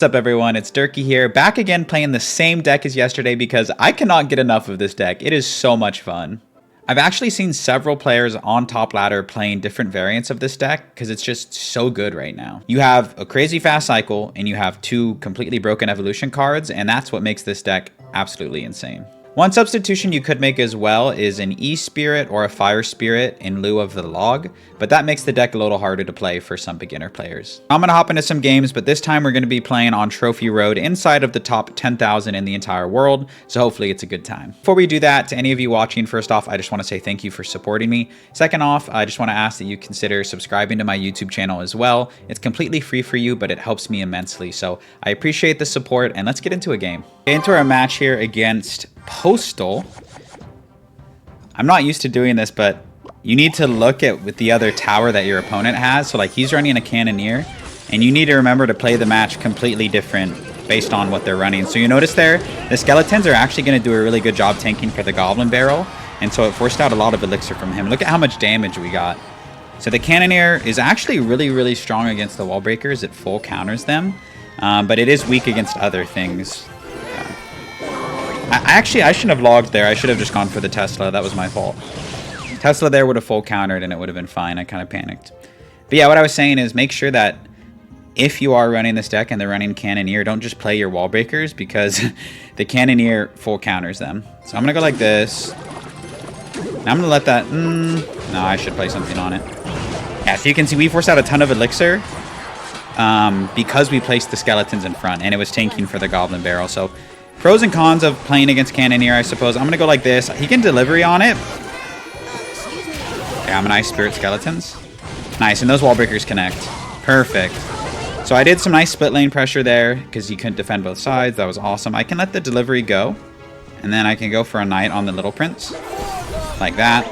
What's up everyone, it's Durkee here, back again playing the same deck as yesterday because I cannot get enough of this deck. It is so much fun. I've actually seen several players on top ladder playing different variants of this deck because it's just so good right now. You have a crazy fast cycle and you have two completely broken evolution cards, and that's what makes this deck absolutely insane. One substitution you could make as well is an E-Spirit or a Fire Spirit in lieu of the Log, but that makes the deck a little harder to play for some beginner players. I'm going to hop into some games, but this time we're going to be playing on Trophy Road inside of the top 10,000 in the entire world, so hopefully it's a good time. Before we do that, to any of you watching, first off, I just want to say thank you for supporting me. Second off, I just want to ask that you consider subscribing to my YouTube channel as well. It's completely free for you, but it helps me immensely, so I appreciate the support, and let's get into a game. Into our match here against Postal. I'm not used to doing this, but you need to look at with the other tower that your opponent has. So like he's running a Cannoneer, and you need to remember to play the match completely different based on what they're running. So you notice there, the skeletons are actually going to do a really good job tanking for the Goblin Barrel, and so it forced out a lot of elixir from him. Look at how much damage we got. So the Cannoneer is actually really strong against the wall breakers. It full counters them, but it is weak against other things. I shouldn't have logged there. I should have just gone for the Tesla. That was my fault. Tesla there would have full countered and it would have been fine. I kind of panicked. But yeah, what I was saying is make sure that if you are running this deck and they're running Cannoneer, don't just play your wall breakers because the Cannoneer full counters them. So I'm going to go like this. Now I'm going to let that... no, I should play something on it. Yeah, so you can see we forced out a ton of elixir because we placed the skeletons in front and it was tanking for the Goblin Barrel. So pros and cons of playing against Cannoneer, I suppose. I'm going to go like this. He can delivery on it. Yeah, I'm an Ice Spirit Skeletons. Nice, and those wall breakers connect. Perfect. So I did some nice split lane pressure there because he couldn't defend both sides. That was awesome. I can let the delivery go, and then I can go for a Knight on the Little Prince. Like that.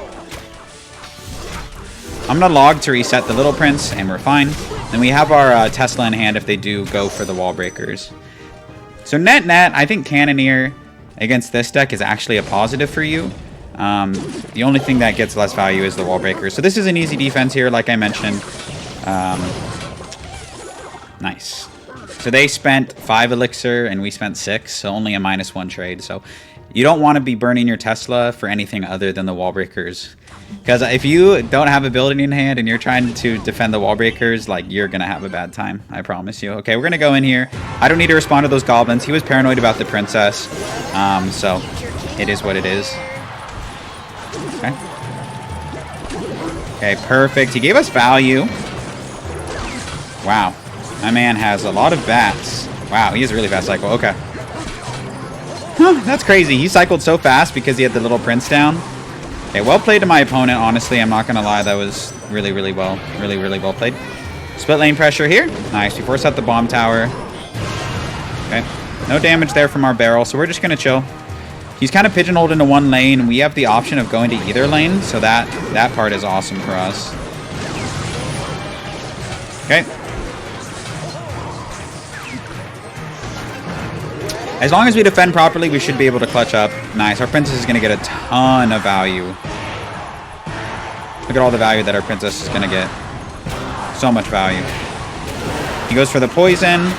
I'm going to log to reset the Little Prince, and we're fine. Then we have our Tesla in hand if they do go for the wall breakers. So net, I think Cannoneer against this deck is actually a positive for you. The only thing that gets less value is the wall breaker. So this is an easy defense here, like I mentioned. Nice. So they spent 5 elixir and we spent 6, so only a -1 trade. So you don't want to be burning your Tesla for anything other than the wall breakers. Because if you don't have ability in hand and you're trying to defend the wall breakers, like, you're going to have a bad time. I promise you. Okay, we're going to go in here. I don't need to respond to those goblins. He was paranoid about the princess. So it is what it is. Okay. Okay, perfect. He gave us value. Wow. My man has a lot of bats. Wow, he has a really fast cycle. Okay. Huh, that's crazy. He cycled so fast because he had the little prince down. Okay, well played to my opponent, honestly. I'm not going to lie. That was really well. Really well played. Split lane pressure here. Nice. We force out the bomb tower. Okay. No damage there from our barrel, so we're just going to chill. He's kind of pigeonholed into one lane. We have the option of going to either lane, so that part is awesome for us. Okay. As long as we defend properly, we should be able to clutch up. Nice. Our princess is going to get a ton of value. Look at all the value that our princess is going to get. So much value. He goes for the poison.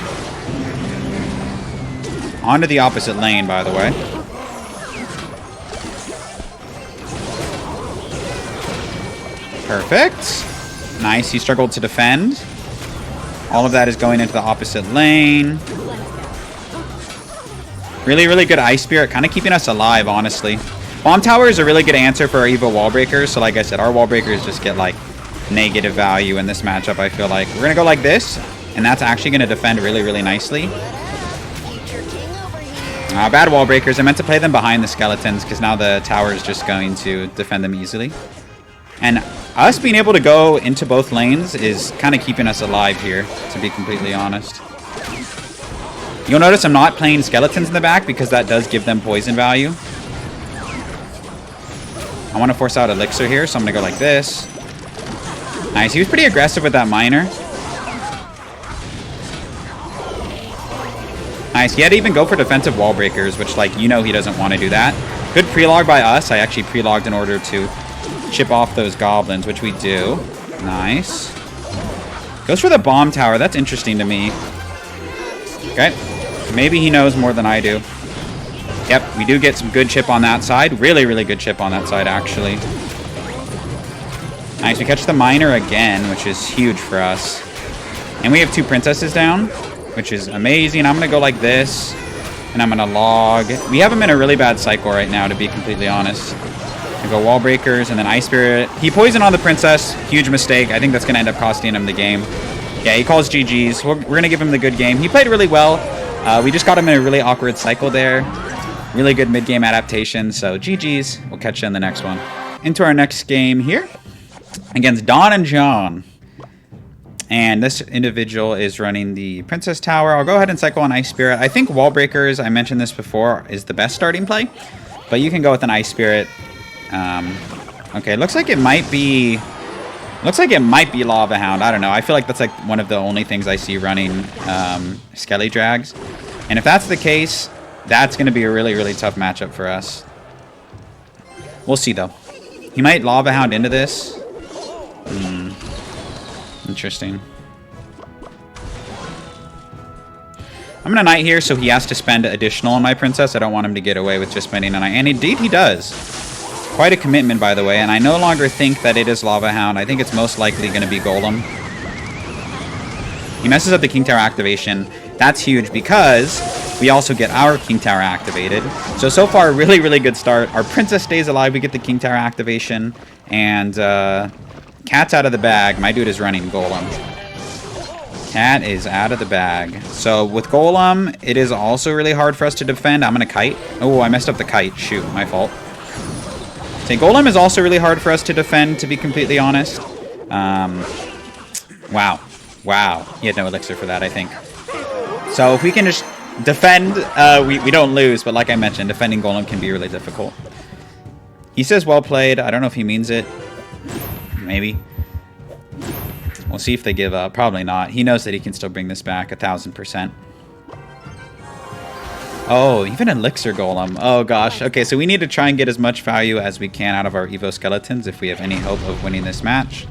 Onto the opposite lane, by the way. Perfect. Nice. He struggled to defend. All of that is going into the opposite lane. Really good Ice Spirit, kind of keeping us alive, honestly. Bomb Tower is a really good answer for our EVO Wall breakers. So like I said, our wall breakers just get like negative value in this matchup, I feel like. We're going to go like this, and that's actually going to defend really nicely. Bad wall breakers. I meant to play them behind the skeletons because now the tower is just going to defend them easily. And us being able to go into both lanes is kind of keeping us alive here, to be completely honest. You'll notice I'm not playing skeletons in the back because that does give them poison value. I want to force out elixir here, so I'm going to go like this. Nice. He was pretty aggressive with that miner. Nice. He had to even go for defensive wall breakers, which, like, you know he doesn't want to do that. Good pre-log by us. I actually pre-logged in order to chip off those goblins, which we do. Nice. Goes for the bomb tower. That's interesting to me. Okay. Maybe he knows more than I do. Yep, we do get some good chip on that side. Really, really good chip on that side, actually. Nice, we catch the miner again, which is huge for us. And we have 2 princesses down, which is amazing. I'm going to go like this, and I'm going to log. We have him in a really bad cycle right now, to be completely honest. I go wall breakers, and then Ice Spirit. He poisoned on the princess. Huge mistake. I think that's going to end up costing him the game. Yeah, he calls GG's. We're going to give him the good game. He played really well. We just got him in a really awkward cycle there. Really good mid-game adaptation, so GG's. We'll catch you in the next one. Into our next game here against Don and John. And this individual is running the Princess Tower. I'll go ahead and cycle on Ice Spirit. I think Wall Breakers, I mentioned this before, is the best starting play. But you can go with an Ice Spirit. Okay, looks like it might be... Looks like it might be Lava Hound. I don't know. I feel like that's like one of the only things I see running Skelly Drags. And if that's the case, that's going to be a really, really tough matchup for us. We'll see, though. He might Lava Hound into this. Interesting. I'm going to Knight here, so he has to spend additional on my Princess. I don't want him to get away with just spending a Knight. And indeed, he does. Quite a commitment, by the way. And I no longer think that it is Lava Hound. I think it's most likely going to be Golem. He messes up the King Tower activation. That's huge because we also get our King Tower activated. So far, really, really good start. Our Princess stays alive. We get the King Tower activation. And Cat's out of the bag. My dude is running Golem. Cat is out of the bag. So with Golem, it is also really hard for us to defend. I'm going to kite. Oh, I messed up the kite. Shoot, my fault. So Golem is also really hard for us to defend, to be completely honest. Wow. Wow. He had no elixir for that, I think. So if we can just defend, we don't lose. But like I mentioned, defending Golem can be really difficult. He says well played. I don't know if he means it. Maybe. We'll see if they give up. Probably not. He knows that he can still bring this back 1000%. Oh, even Elixir Golem. Oh, gosh. Okay, so we need to try and get as much value as we can out of our Evo Skeletons if we have any hope of winning this match.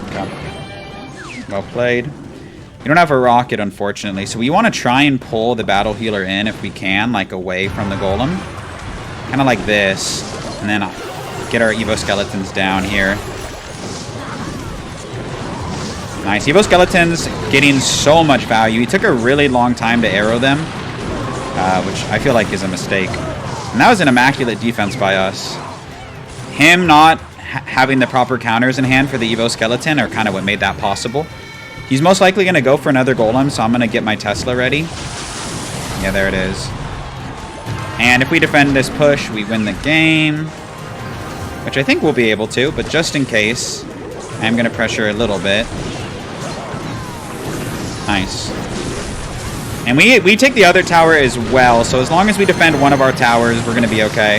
Okay. Well played. We don't have a rocket, unfortunately, so we want to try and pull the Battle Healer in if we can, like away from the Golem. Kind of like this. And then get our Evo Skeletons down here. Nice. Evo Skeletons getting so much value. He took a really long time to arrow them, which I feel like is a mistake. And that was an immaculate defense by us. Him not having the proper counters in hand for the Evo Skeleton are kind of what made that possible. He's most likely going to go for another Golem, so I'm going to get my Tesla ready. Yeah, there it is. And if we defend this push, we win the game, which I think we'll be able to, but just in case, I'm going to pressure a little bit. Nice. And we take the other tower as well, so as long as we defend one of our towers, we're going to be okay.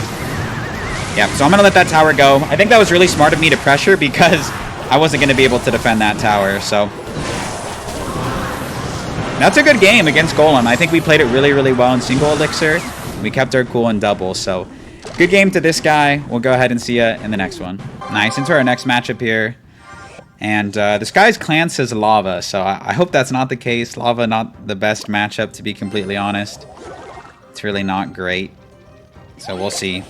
Yeah, so I'm going to let that tower go. I think that was really smart of me to pressure because I wasn't going to be able to defend that tower, so... That's a good game against Golem. I think we played it really, really well in single elixir. We kept our cool in double, so... Good game to this guy. We'll go ahead and see you in the next one. Nice, into our next matchup here. And this guy's clan says Lava, so I hope that's not the case. Lava, not the best matchup, to be completely honest. It's really not great. So we'll see.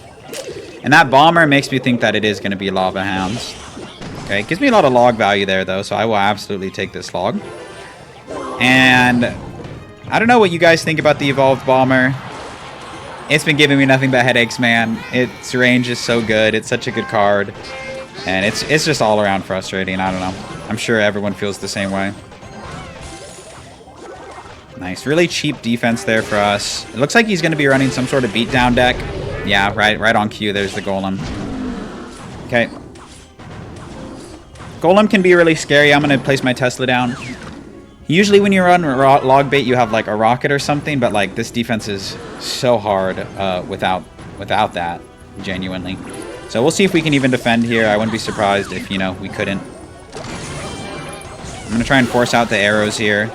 And that Bomber makes me think that it is going to be Lava Hounds. Okay, it gives me a lot of log value there, though, so I will absolutely take this log. And I don't know what you guys think about the Evolved Bomber. It's been giving me nothing but headaches, man. Its range is so good. It's such a good card. And it's just all around frustrating. I don't know. I'm sure everyone feels the same way. Nice. Really cheap defense there for us. It looks like he's going to be running some sort of beatdown deck. Yeah, right on cue. There's the Golem. Okay. Golem can be really scary. I'm going to place my Tesla down. Usually when you run log bait, you have like a rocket or something. But like this defense is so hard without that, genuinely. So we'll see if we can even defend here. I wouldn't be surprised if, you know, we couldn't. I'm going to try and force out the arrows here.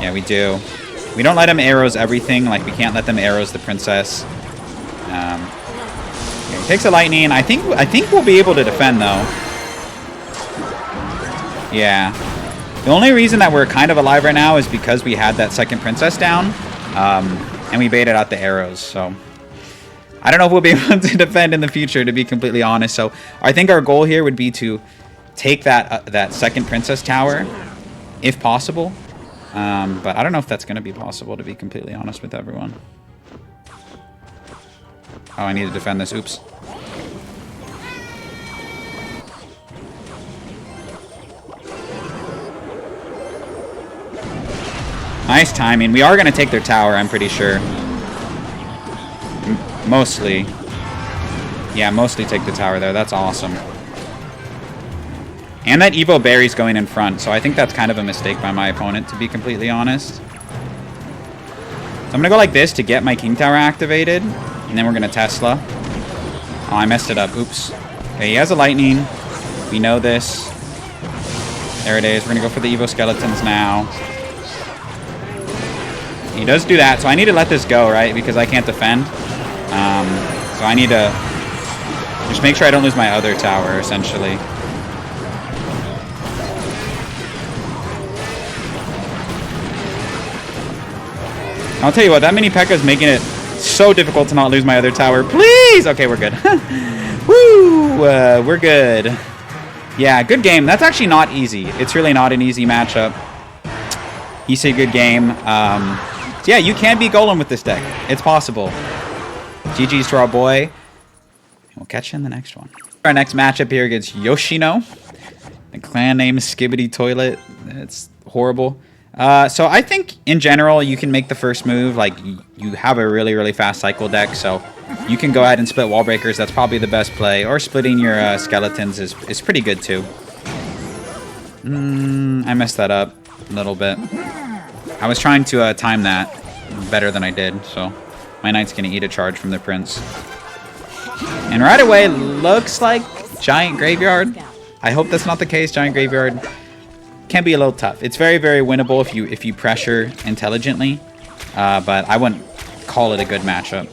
Yeah, we do. We don't let them arrows everything. Like, we can't let them arrows the princess. Okay, takes a lightning. I think we'll be able to defend, though. Yeah. The only reason that we're kind of alive right now is because we had that second princess down, and we baited out the arrows, so I don't know if we'll be able to defend in the future, to be completely honest. So I think our goal here would be to take that second princess tower, if possible, but I don't know if that's going to be possible, to be completely honest with everyone. Oh, I need to defend this. Oops. Nice timing. We are going to take their tower, I'm pretty sure. Mostly. Yeah, mostly take the tower there. That's awesome. And that Evo Berry's going in front, so I think that's kind of a mistake by my opponent, to be completely honest. So I'm going to go like this to get my King Tower activated, and then we're going to Tesla. Oh, I messed it up. Oops. Okay, he has a lightning. We know this. There it is. We're going to go for the Evo Skeletons now. He does do that, so I need to let this go, right? Because I can't defend. So I need to just make sure I don't lose my other tower, essentially. I'll tell you what, that mini P.E.K.K.A is making it so difficult to not lose my other tower. Please! Okay, we're good. Woo! We're good. Yeah, good game. That's actually not easy. It's really not an easy matchup. He said good game. So yeah, you can beat Golem with this deck. It's possible. GG's to our boy. We'll catch you in the next one. Our next matchup here against Yoshino. The clan name is Skibbity Toilet. It's horrible. So I think in general you can make the first move. Like, you have a really, really fast cycle deck, so you can go ahead and split wall breakers. That's probably the best play. Or splitting your skeletons is pretty good too. I messed that up a little bit. I was trying to time that better than I did, so my knight's going to eat a charge from the prince. And right away, looks like Giant Graveyard. I hope that's not the case. Giant Graveyard can be a little tough. It's very, very winnable if you pressure intelligently, but I wouldn't call it a good matchup.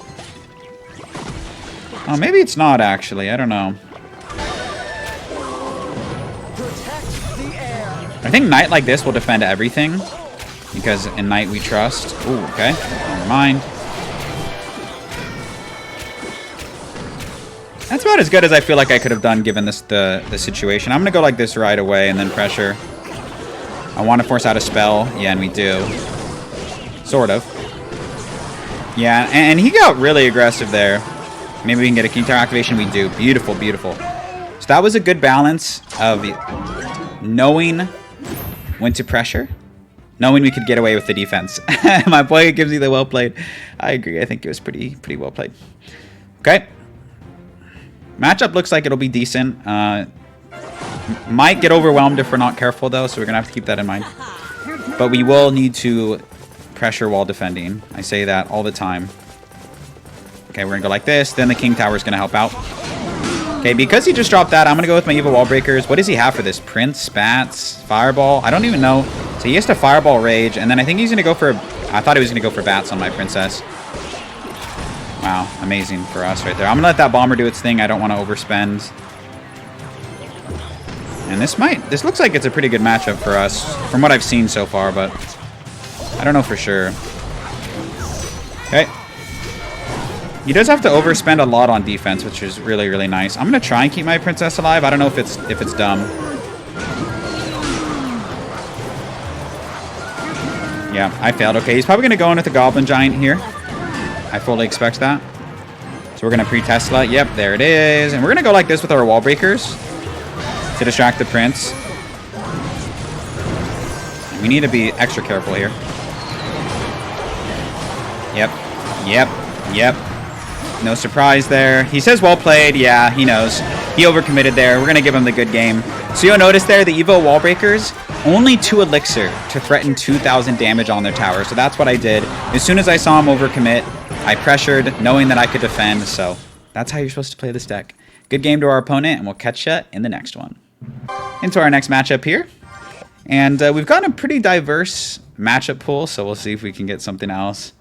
Oh, maybe it's not, actually. I don't know. I think knight like this will defend everything, because in knight we trust. Ooh, okay. Never mind. That's about as good as I feel like I could have done given this the situation. I'm going to go like this right away and then pressure. I want to force out a spell. Yeah, and we do. Sort of. Yeah, and he got really aggressive there. Maybe we can get a King Tower activation. We do. Beautiful, beautiful. So that was a good balance of knowing when to pressure, knowing we could get away with the defense. My boy gives you the well played. I agree. I think it was pretty well played. Okay. Matchup looks like it'll be decent. Might get overwhelmed if we're not careful, though, so we're going to have to keep that in mind. But we will need to pressure while defending. I say that all the time. Okay, we're going to go like this. Then the King Tower is going to help out. Okay, because he just dropped that, I'm going to go with my EVO Wall Breakers. What does he have for this? Prince, Spats, Fireball? I don't even know. So he has to Fireball Rage, and then I think he's going to go for... I thought he was going to go for Bats on my Princess. Wow, amazing for us right there. I'm going to let that Bomber do its thing. I don't want to overspend. And this looks like it's a pretty good matchup for us, from what I've seen so far, but I don't know for sure. Okay. He does have to overspend a lot on defense, which is really, really nice. I'm going to try and keep my Princess alive. I don't know if it's dumb. Yeah, I failed. Okay, he's probably going to go in with the Goblin Giant here. I fully expect that. So we're going to pre-Tesla. Yep, there it is. And we're going to go like this with our Wall Breakers to distract the Prince. We need to be extra careful here. Yep. Yep. Yep. No surprise there. He says well played. Yeah, he knows. He overcommitted there. We're going to give him the good game. So you'll notice there, the EVO Wall Breakers, only 2 Elixir to threaten 2,000 damage on their tower. So that's what I did. As soon as I saw him overcommit, I pressured, knowing that I could defend. So that's how you're supposed to play this deck. Good game to our opponent, and we'll catch you in the next one. Into our next matchup here. And we've got a pretty diverse matchup pool, so we'll see if we can get something else.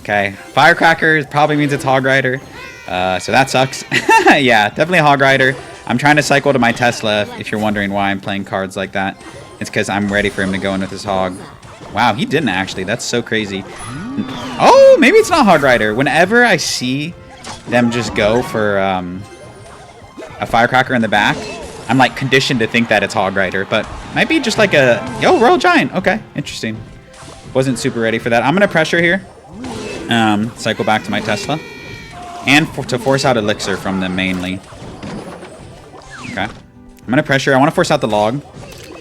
Okay, Firecracker probably means it's Hog Rider, so that sucks. Yeah, definitely Hog Rider. I'm trying to cycle to my Tesla, if you're wondering why I'm playing cards like that. It's because I'm ready for him to go in with his hog. Wow, he didn't actually. That's so crazy. Oh, maybe it's not Hog Rider. Whenever I see them just go for a Firecracker in the back, I'm like conditioned to think that it's Hog Rider. But might be just like a... Yo, Royal Giant. Okay, interesting. Wasn't super ready for that. I'm going to pressure here. Cycle back to my Tesla. And to force out Elixir from them mainly. Okay. I'm going to pressure. I want to force out the log.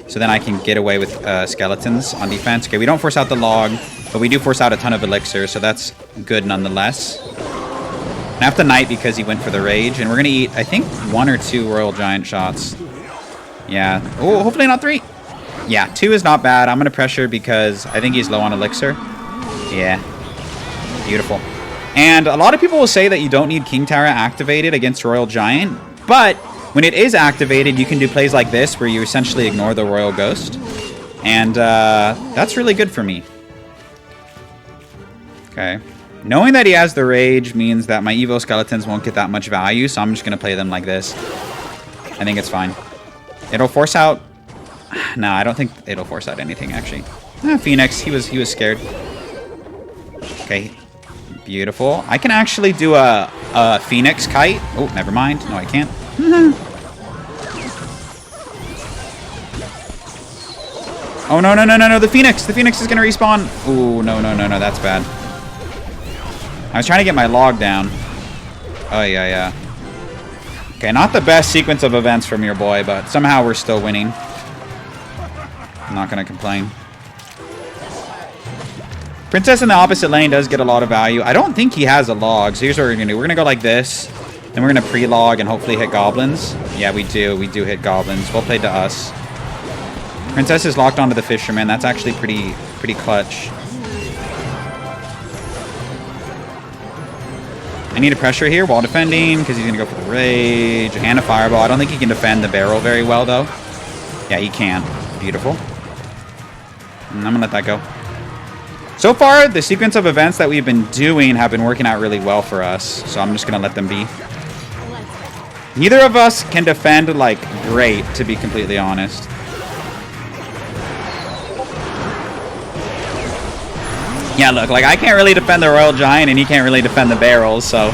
So then I can get away with skeletons on defense. Okay, we don't force out the log, but we do force out a ton of elixir, so that's good nonetheless. I have to knight because he went for the rage, and we're going to eat, I think, 1 or 2 Royal Giant shots. Yeah. Oh, hopefully not 3. Yeah, 2 is not bad. I'm going to pressure because I think he's low on elixir. Yeah. Beautiful. And a lot of people will say that you don't need King Tower activated against Royal Giant, but... when it is activated, you can do plays like this where you essentially ignore the Royal Ghost. And that's really good for me. Okay. Knowing that he has the Rage means that my Evo Skeletons won't get that much value, so I'm just going to play them like this. I think it's fine. It'll force out... No, I don't think it'll force out anything, actually. Phoenix, he was scared. Okay. Beautiful. I can actually do a Phoenix Kite. Oh, never mind. No, I can't. Oh, no, no, no, no, no, the Phoenix. The Phoenix is going to respawn. Ooh, no, no, no, no, that's bad. I was trying to get my log down. Oh, yeah, yeah. Okay, not the best sequence of events from your boy, but somehow we're still winning. I'm not going to complain. Princess in the opposite lane does get a lot of value. I don't think he has a log, so here's what we're going to do. We're going to go like this. Then we're going to pre-log and hopefully hit goblins. Yeah, we do. We do hit goblins. Well played to us. Princess is locked onto the fisherman. That's actually pretty clutch. I need a pressure here while defending because he's going to go for the rage and a fireball. I don't think he can defend the barrel very well, though. Yeah, he can. Beautiful. And I'm going to let that go. So far, the sequence of events that we've been doing have been working out really well for us. So I'm just going to let them be. Neither of us can defend, like, great, to be completely honest. Yeah, look, like, I can't really defend the Royal Giant, and he can't really defend the barrels, so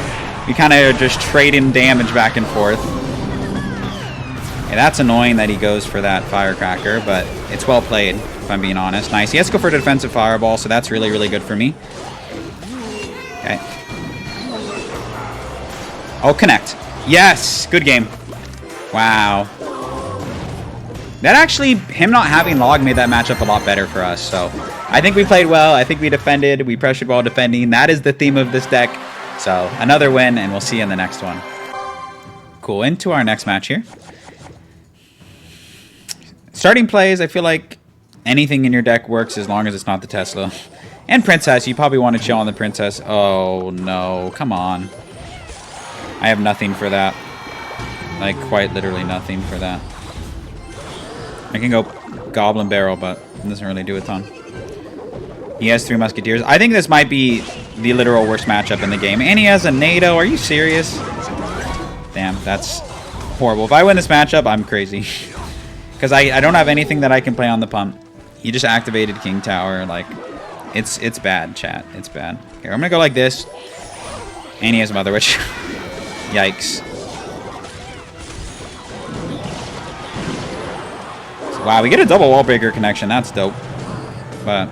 we kind of are just trading damage back and forth. Yeah, that's annoying that he goes for that firecracker, but it's well played, if I'm being honest. Nice. He has to go for a defensive fireball, so that's really, really good for me. Okay. Oh, connect. Yes! Good game. Wow. That actually, him not having log made that matchup a lot better for us, so... I think we played well. I think we defended. We pressured while defending. That is the theme of this deck. So, another win, and we'll see you in the next one. Cool. Into our next match here. Starting plays, I feel like anything in your deck works as long as it's not the Tesla. And Princess. You probably want to chill on the Princess. Oh, no. Come on. I have nothing for that. Like, quite literally nothing for that. I can go Goblin Barrel, but it doesn't really do a ton. He has 3 Musketeers. I think this might be the literal worst matchup in the game. And he has a NATO. Are you serious? Damn, that's horrible. If I win this matchup, I'm crazy. Because I don't have anything that I can play on the pump. He just activated King Tower. Like, it's bad, chat. It's bad. Here, I'm going to go like this. And he has Mother Witch. Yikes. Wow, we get a double wall breaker connection. That's dope. But...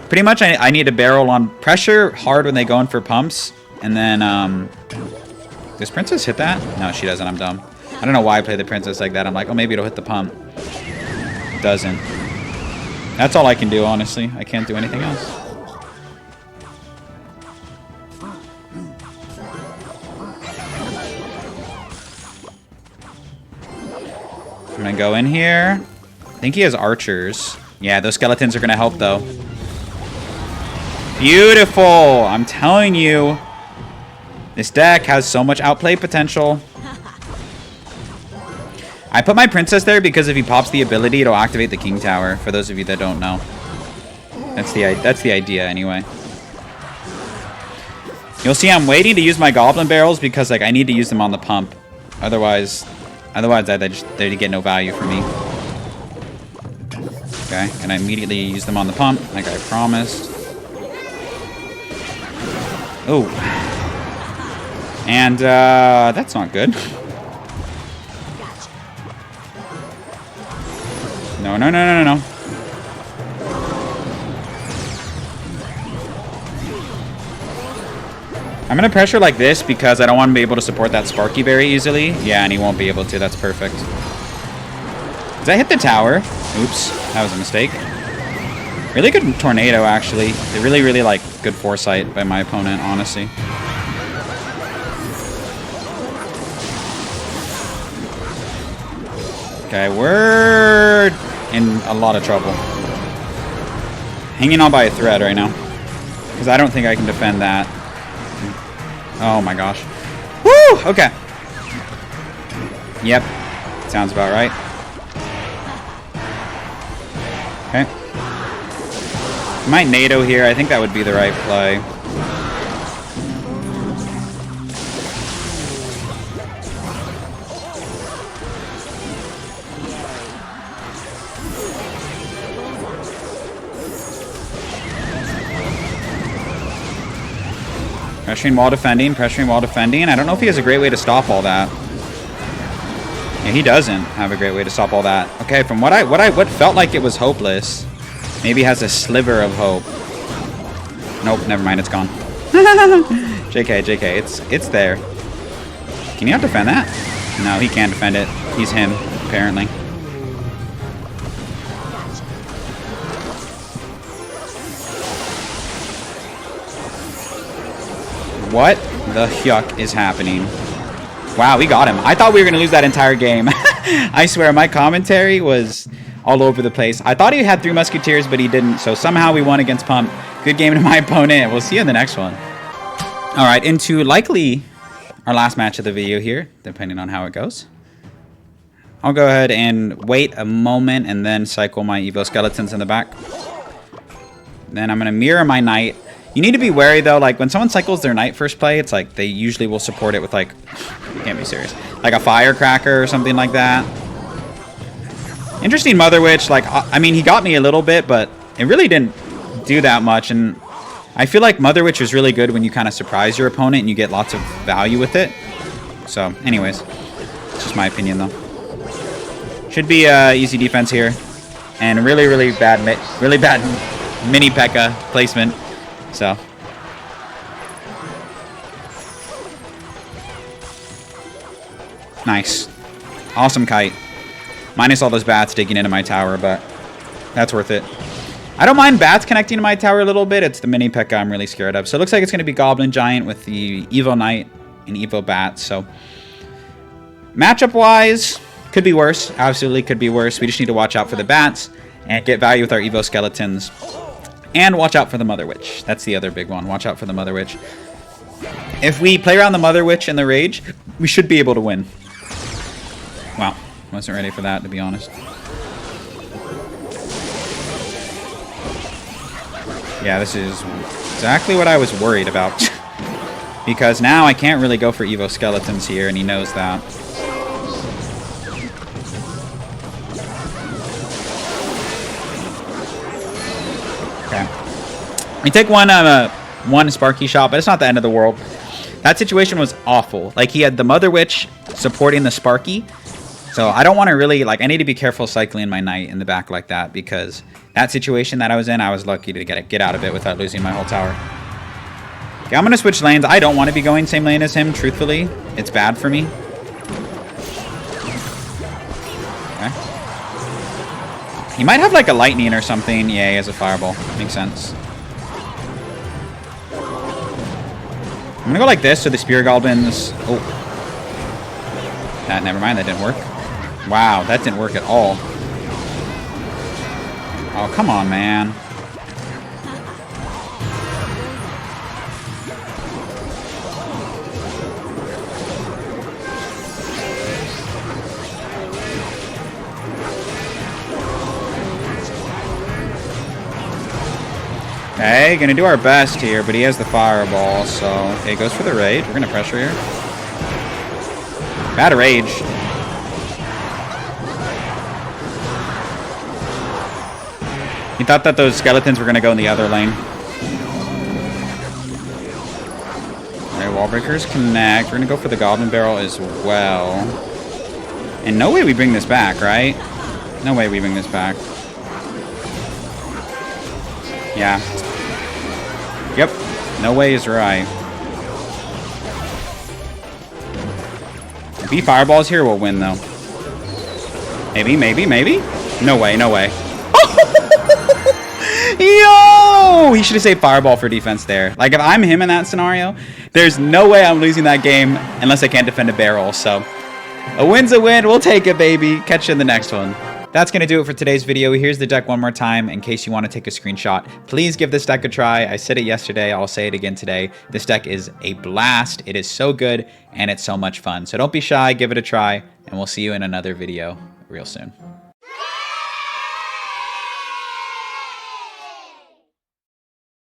pretty much, I need a barrel on pressure hard when they go in for pumps. And then, does Princess hit that? No, she doesn't. I'm dumb. I don't know why I play the Princess like that. I'm like, oh, maybe it'll hit the pump. It doesn't. That's all I can do, honestly. I can't do anything else. I'm going to go in here. I think he has archers. Yeah, those skeletons are going to help, though. Beautiful! I'm telling you, this deck has so much outplay potential. I put my Princess there because if he pops the ability, it'll activate the King Tower, for those of you that don't know. That's the idea, anyway. You'll see I'm waiting to use my Goblin Barrels because, like, I need to use them on the pump. Otherwise they get no value for me. Okay, and I immediately use them on the pump, like I promised. Oh. And, that's not good. No, no, no, no, no, no. I'm going to pressure like this because I don't want him to be able to support that Sparky very easily. Yeah, and he won't be able to. That's perfect. Did I hit the tower? Oops, that was a mistake. Really good tornado, actually. Really, really, like, good foresight by my opponent, honestly. Okay, we're in a lot of trouble. Hanging on by a thread right now. Because I don't think I can defend that. Oh my gosh. Woo! Okay. Yep. Sounds about right. Okay. Might NATO here. I think that would be the right play. Pressuring while defending, pressuring while defending. I don't know if he has a great way to stop all that. Yeah, he doesn't have a great way to stop all that. Okay, from what felt like it was hopeless, maybe has a sliver of hope. Nope, never mind, it's gone. JK, it's there. Can you not defend that? No, he can't defend it. He's him, apparently. What the yuck is happening? Wow, we got him. I thought we were going to lose that entire game. I swear, my commentary was all over the place. I thought he had 3 Musketeers, but he didn't. So somehow we won against Pump. Good game to my opponent. We'll see you in the next one. All right, into likely our last match of the video here, depending on how it goes. I'll go ahead and wait a moment and then cycle my EVO Skeletons in the back. Then I'm going to mirror my Knight. You need to be wary, though, like, when someone cycles their Knight first play, it's like they usually will support it with, like, you can't be serious, like a Firecracker or something like that. Interesting Mother Witch. Like, I mean, he got me a little bit, but it really didn't do that much, and I feel like Mother Witch is really good when you kind of surprise your opponent and you get lots of value with it. So, anyways, it's just my opinion, though. Should be easy defense here, and really bad mini P.E.K.K.A. placement. So, nice. Awesome kite. Minus all those bats digging into my tower, but that's worth it. I don't mind bats connecting to my tower a little bit. It's the mini P.E.K.K.A. I'm really scared of. So it looks like it's going to be Goblin Giant with the EVO Knight and EVO Bats. So matchup-wise, could be worse. Absolutely could be worse. We just need to watch out for the bats and get value with our EVO Skeletons. And watch out for the Mother Witch. That's the other big one. Watch out for the Mother Witch. If we play around the Mother Witch and the Rage, we should be able to win. Wow. Wasn't ready for that, to be honest. Yeah, this is exactly what I was worried about. Because now I can't really go for EVO Skeletons here, and he knows that. We take one Sparky shot, but it's not the end of the world. That situation was awful. Like, he had the Mother Witch supporting the Sparky. So I don't want to really, like, I need to be careful cycling my Knight in the back like that, because that situation that I was in, I was lucky to get out of it without losing my whole tower. Okay, I'm going to switch lanes. I don't want to be going same lane as him, truthfully. It's bad for me. Okay. He might have, like, a lightning or something. Yeah, he has a fireball. Makes sense. I'm gonna go like this so the Spear Goblins... Oh. Never mind, that didn't work. Wow, that didn't work at all. Oh, come on, man. Okay, gonna do our best here, but he has the fireball, so... Okay, goes for the rage. We're gonna pressure here. Bad rage. He thought that those skeletons were going to go in the other lane. Alright, wall breakers connect. We're going to go for the goblin barrel as well. And no way we bring this back, right? No way we bring this back. Yeah. Yep. No way is right. If he fireballs here, we'll win, though. Maybe, maybe, maybe? No way, no way. Yo! He should have saved fireball for defense there. Like, if I'm him in that scenario, there's no way I'm losing that game unless I can't defend a barrel. So, a win's a win. We'll take it, baby. Catch you in the next one. That's going to do it for today's video. Here's the deck one more time in case you want to take a screenshot. Please give this deck a try. I said it yesterday. I'll say it again today. This deck is a blast. It is so good, and it's so much fun. So don't be shy. Give it a try, and we'll see you in another video real soon.